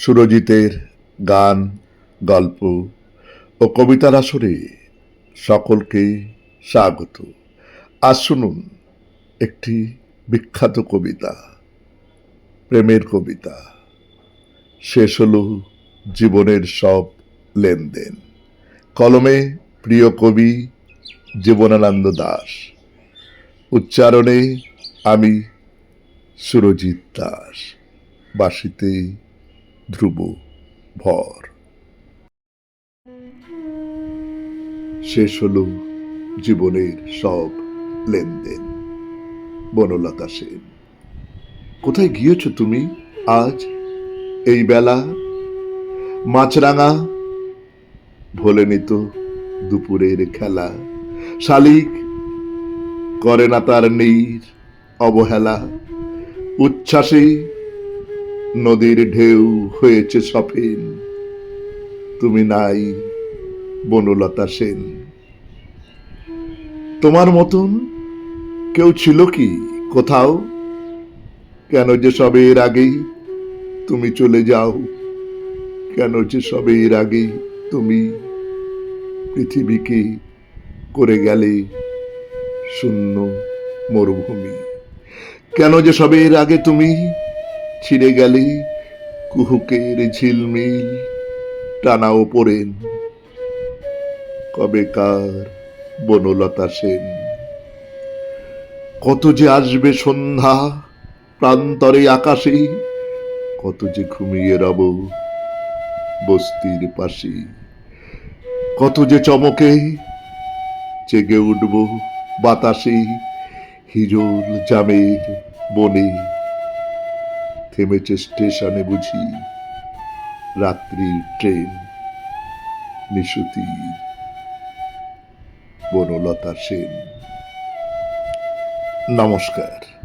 সুরজিতের গান, গল্প ও কবিতার আসরে সকলকে স্বাগত। আজ শুনুন একটি বিখ্যাত কবিতা, প্রেমের কবিতা। শেষ হলো জীবনের সব লেনদেন। কলমে প্রিয় কবি জীবনানন্দ দাশ, উচ্চারণে আমি সুরজিৎ দাস, বাঁশিতে ধ্রুব ভর। শেষ হলো জীবনের সব লেনদেন। বনলতা সেন। কোথায় গিয়েছ তুমি আজ এই বেলা? মাছরাঙা ভোলেনি তো দুপুরের খেলা। শালিক করে না তার নীর অবহেলা। উচ্ছ্বাসে নদীর ঢেউ হয়েছে সফেন। তুমি নাই বনলতা সেন। তোমার মতন কেউ ছিল কি কোথাও? কেন যে সবের আগেই তুমি চলে যাও? কেন যে সবের আগেই তুমি পৃথিবীকে করে গেলে শূন্য মরুভূমি? কেন যে সবের আগে তুমি ছিঁড়ে গেলে কুহুকের ঝিলমিল টানা ওপরেন? কবেকার বনলতা সেন। কত যে আসবে সন্ধ্যা প্রান্তরে আকাশে, কত যে ঘুমিয়ে রব বস্তির পাশে, কত যে চমকে জেগে উঠব বাতাসে হিজল জামের বনে। থেমেছে স্টেশনে বুঝি রাত্রির ট্রেন। নিশুতির বনলতা সেন। নমস্কার।